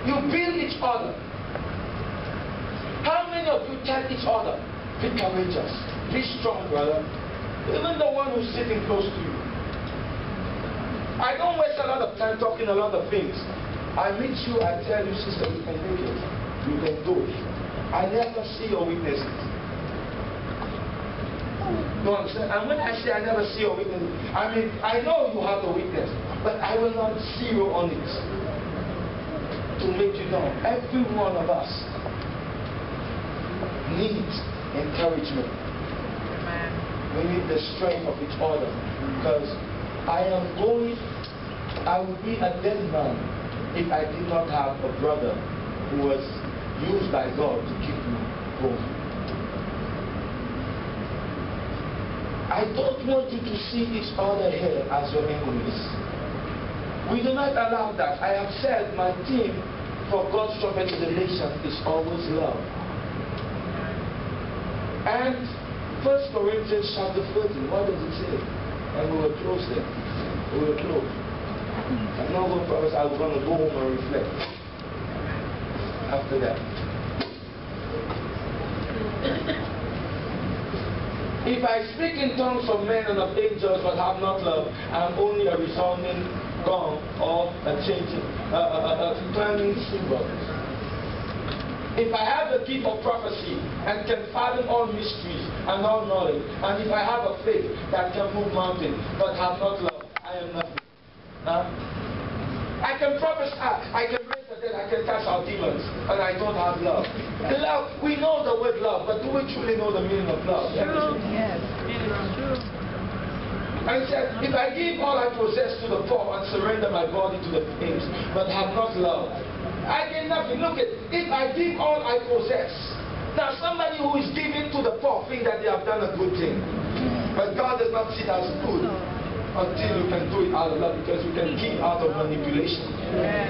You build each other. How many of you tell each other, be courageous, be strong, brother? Even the one who's sitting close to you. I don't waste a lot of time talking a lot of things. I meet you, I tell you, sister, you can make it. You can do it. I never see your weaknesses. You understand? And when I say I never see your weakness, I mean, I know you have a weakness, but I will not zero on it to make you know. Every one of us needs encouragement. Amen. We need the strength of each other, because I would be a dead man if I did not have a brother who was used by God to keep me going. I don't want you to see each other here as your enemies. We do not allow that. I have said my theme for God's Trumpet to the nation is always love. And 1 Corinthians chapter 13, what does it say? And we will close there. We will close. I'm not going to promise I'm going to go home and reflect after that. If I speak in tongues of men and of angels but have not love, I am only a resounding gong or a turning cymbal. If I have the gift of prophecy and can fathom all mysteries and all knowledge, and if I have a faith that can move mountains but have not love, I am nothing. I can prophesy, I can raise the dead, I can cast out demons, and I don't have love. Love, we know the word love, but do we truly know the meaning of love? True. Yes. True. And he said, if I give all I possess to the poor and surrender my body to the flames, but have not love, I gain nothing. Look at, if I give all I possess. Now somebody who is giving to the poor think that they have done a good thing. But God does not see it as good until you can do it out of love, because you can give out of manipulation. Yes.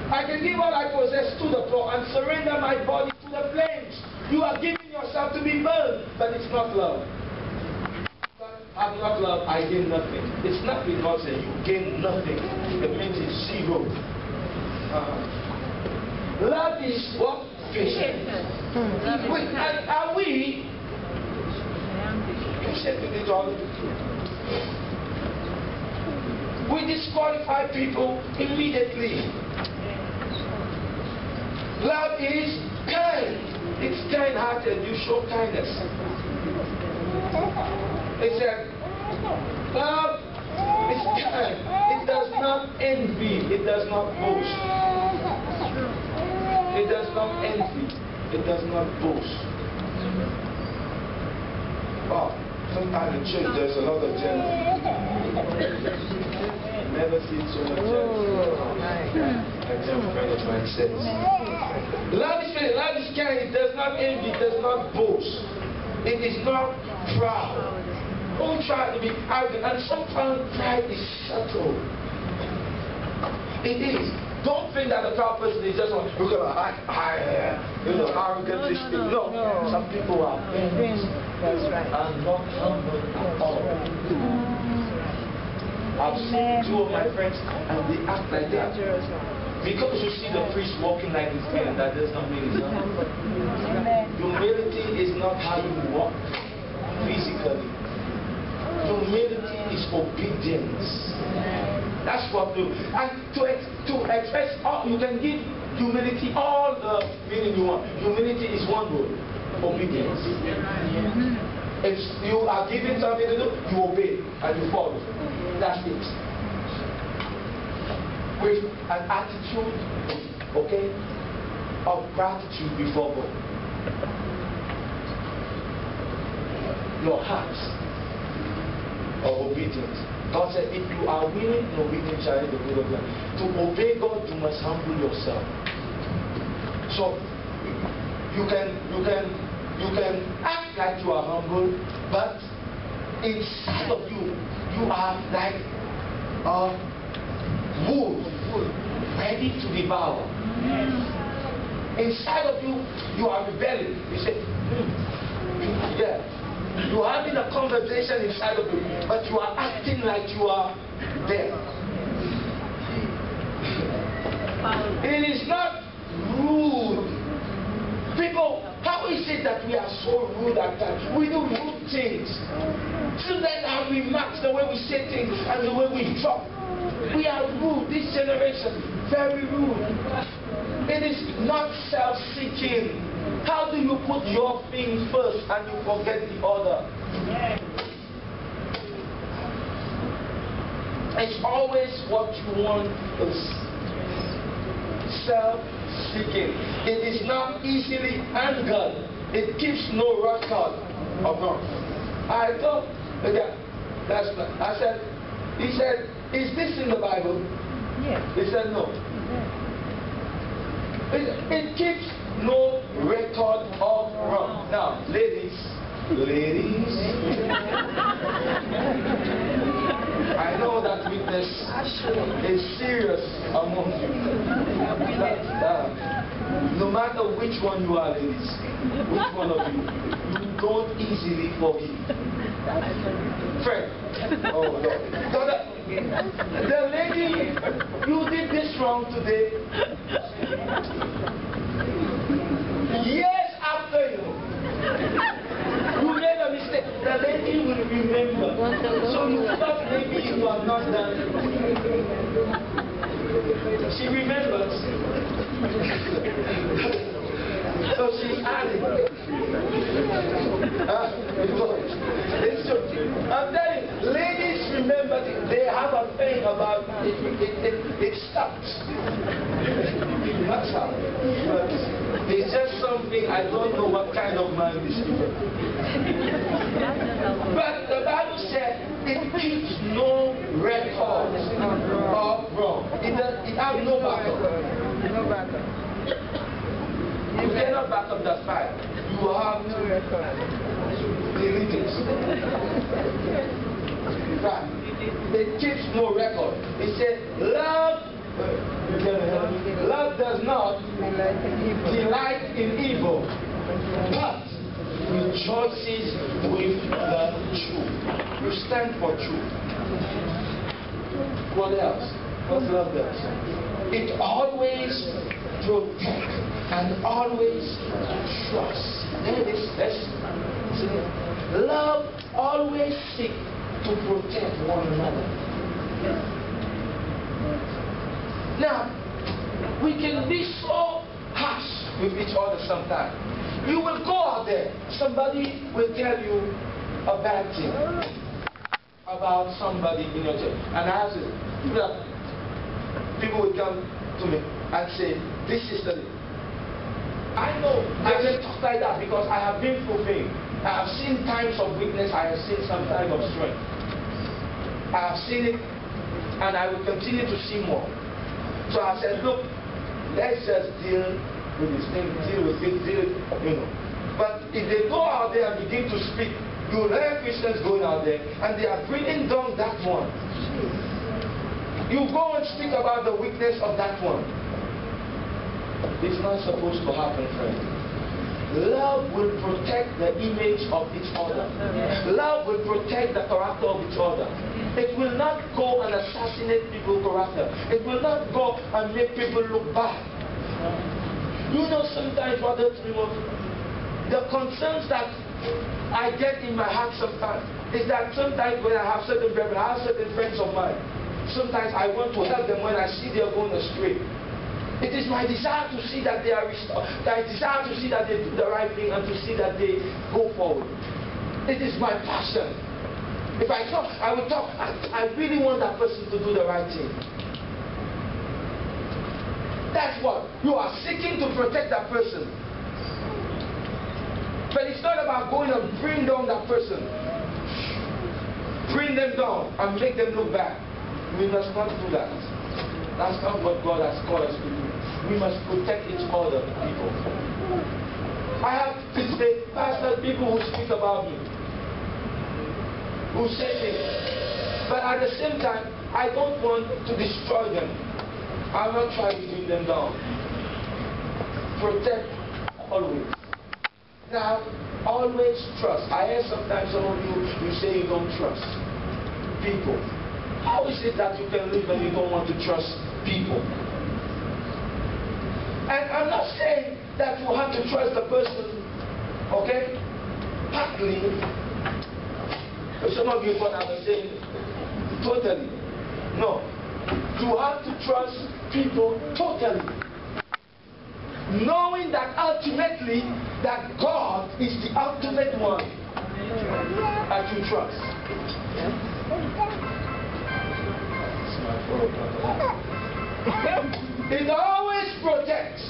I can give all I possess to the poor and surrender my body to the flames. You are giving yourself to be burned, but it's not love. Have not love, I gain nothing. It's not because you gain nothing. It means it's zero. Love is what? Patient. Are we patient with each other? We disqualify people immediately. Love is kind. It's kind-hearted. You show kindness. It said, love is kind. It does not envy. It does not boast. It does not envy. It does not boast. Oh, sometimes in church there's a lot of jealousy. Never seen so much jealousy. Like some friend of mine says. Love is kind. It does not envy. It does not boast. It is not proud. Don't try to be arrogant. And sometimes pride is subtle. It is. Don't think that the proud person is just one who can arrogantly speak. No. Some people are bent and not humble at all. I've seen two of my friends and they act like that. Because you see the priest walking like this man, that does not mean he's humble. Humility is not how you walk physically. Humility is obedience. That's what we do. And to express all, you can give humility all the meaning you want. Humility is one word: obedience. If you are given something to do, you obey and you follow. That's it. With an attitude, okay, of gratitude before God. Your heart of obedience. God said, if you are willing and obedient, shall eat the good of God. To obey God, you must humble yourself. So you can act like you are humble, but inside of you, you are like wood ready to devour. Inside of you, you are rebelling. You say, yeah. You are having a conversation inside of you, but you are acting like you are there. It is not rude. People, how is it that we are so rude at times? We do rude things. Children have remarks the way we say things and the way we talk. We are rude. This generation, very rude. It is not self-seeking. How do you put your thing first and you forget the other? It's always what you want is self-seeking. It is not easily angered. It keeps no record of wrong. I thought, I said, he said, is this in the Bible? Yes. He said no. It keeps no record of wrong. Now, ladies, I know that weakness is serious among you. No matter which one you are, ladies, which one of you, you don't easily forgive. Friend, oh Lord. The lady, you did this wrong today. Years after you made a mistake, the lady will remember. So you thought maybe you are not done. She remembers. So she's adding. It's true. I'm telling you, ladies remember, they have a thing about it stops. That's how. It's just something, I don't know what kind of man this is. But the Bible said it keeps no record of wrong. It has no backup. No backup. You cannot back up that file. You have No record. delete it. Right. It keeps no record. It said, love does not delight in evil, but rejoices with the truth. You stand for truth. What else? What love does? It always protects and always trusts. There it is. Love always seeks to protect one another. Now, we can be so harsh with each other sometimes. You will go out there, somebody will tell you a bad thing about somebody in your church. And I have to, people will come to me and say, this is the... I know I can talk like that because I have been through pain. I have seen times of weakness, I have seen some times of strength. I have seen it, and I will continue to see more. So I said, look, let's just deal with this thing, deal with it, But if they go out there and begin to speak, you will hear Christians going out there, and they are bringing down that one. You go and speak about the weakness of that one. It's not supposed to happen, friend. Love will protect the image of each other. Love will protect the character of each other. It will not go and assassinate people's character. It will not go and make people look bad. You know, sometimes, Brother Timothy, the concerns that I get in my heart sometimes is that sometimes when I have certain brethren, I have certain friends of mine, sometimes I want to help them when I see they are going astray. It is my desire to see that they are restored. My desire to see that they do the right thing and to see that they go forward. It is my passion. If I talk, I will talk. I really want that person to do the right thing. That's what. You are seeking to protect that person. But it's not about going and bring down that person. Bring them down and make them look bad. We must not do that. That's not what God has called us to do. We must protect each other, people. I have today, pastor, people who speak about me, who say things. But at the same time, I don't want to destroy them. I'm not trying to bring them down. Protect always. Now, always trust. I hear sometimes some of you say you don't trust people. How is it that you can live and you don't want to trust people? trust the person, okay? Partly. Some of you thought I was saying totally. No. You have to trust people totally. Knowing that ultimately that God is the ultimate one that you trust. It always protects.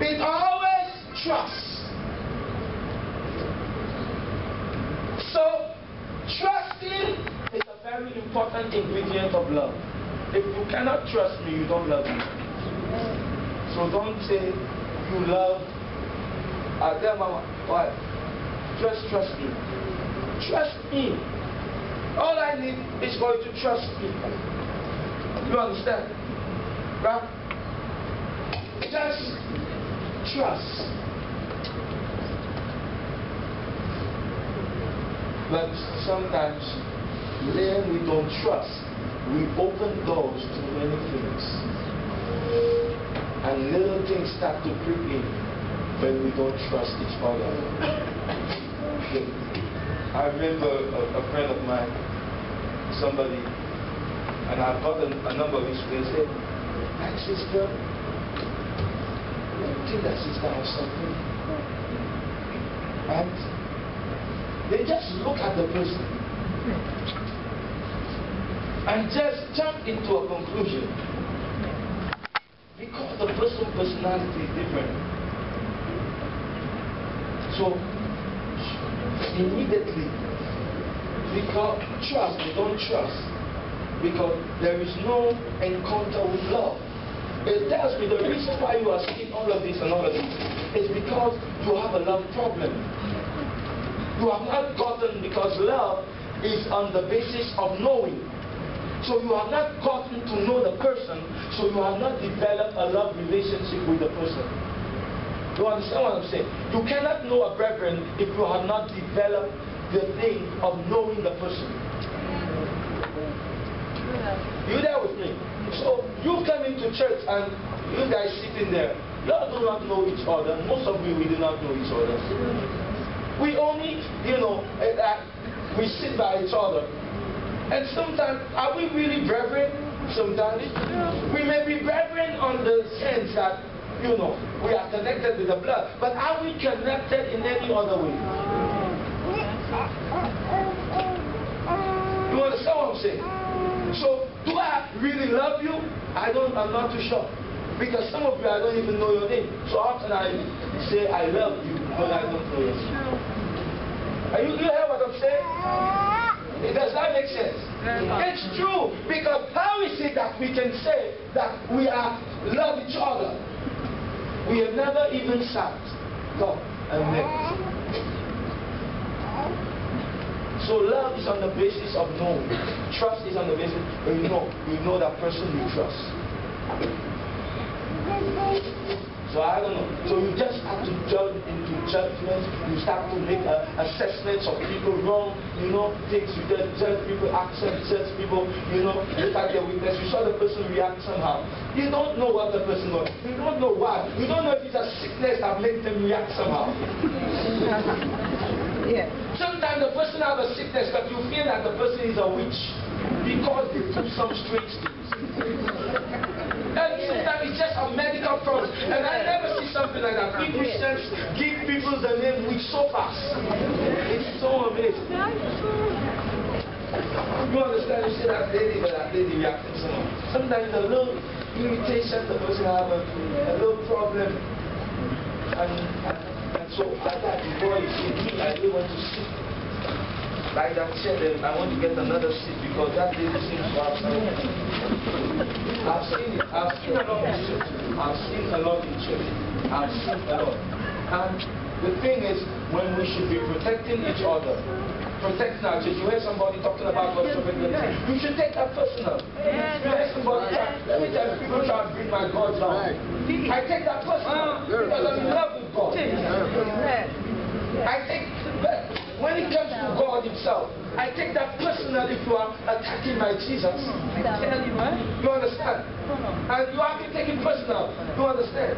It always trusts. So, trusting is a very important ingredient of love. If you cannot trust me, you don't love me. So don't say you love. I tell my wife, just trust me. Trust me. All I need is for you to trust me. You understand? Right? Just trust. But sometimes, when we don't trust, we open doors to many things. And little things start to creep in when we don't trust each other. I remember a friend of mine, somebody, and I've got a number of issues. They said, "Hi, sister, I think that sister has something." And they just look at the person and just jump into a conclusion because the person's personality is different. So immediately, because trust, they don't trust, because there is no encounter with love. It tells me the reason why you are seeing all of this and all of this is because you have a love problem. You have not gotten, because love is on the basis of knowing. So you have not gotten to know the person, so you have not developed a love relationship with the person. You understand what I'm saying? You cannot know a brethren if you have not developed the thing of knowing the person. You there with me? So you come into church and you guys sitting there. You all do not know each other. Most of you, we do not know each other. We only, we sit by each other. And sometimes, are we really brethren? Sometimes. We may be brethren on the sense that, we are connected with the blood. But are we connected in any other way? You understand what I'm saying? So, do I really love you? I'm not too sure. Because some of you, I don't even know your name. So how can I say I love you when I don't know your name? You hear what I'm saying? Does that make sense? It's true. Because how is it that we can say that we love each other? We have never even sat down and met. So love is on the basis of knowing. Trust is on the basis when you know that person you trust. So I don't know. So you just have to jump into judgments. You start to make assessments of people wrong. Things you just judge people, accent, judge people. Look at their weakness. You saw the person react somehow. You don't know what the person was. You don't know why. You don't know if it's a sickness that makes them react somehow. Yeah. Sometimes the person has a sickness, but you feel that the person is a witch because they do some strange things. And sometimes it's just a medical problem. And I never see something like that. People give people the name witch so fast. It's so amazing. You understand? You see that lady reacting so much. Sometimes a little irritation, the person has a little problem. And so like that, before you see me, I really want to sit. Like that chair, I want to get another seat because that lady seems to have something. I've seen it. I've seen a lot in church. I've seen a lot in church. I've seen a lot. And the thing is, when we should be protecting each other, protecting our church. You hear somebody talking about God's prophetic. You should take that personal. You hear somebody let me tell you, people try to bring my God down. I take that personal because I'm in love with God. I take, but when it comes to God Himself, I take that personal if you are attacking my Jesus. You understand? And you have to take it personal. You understand?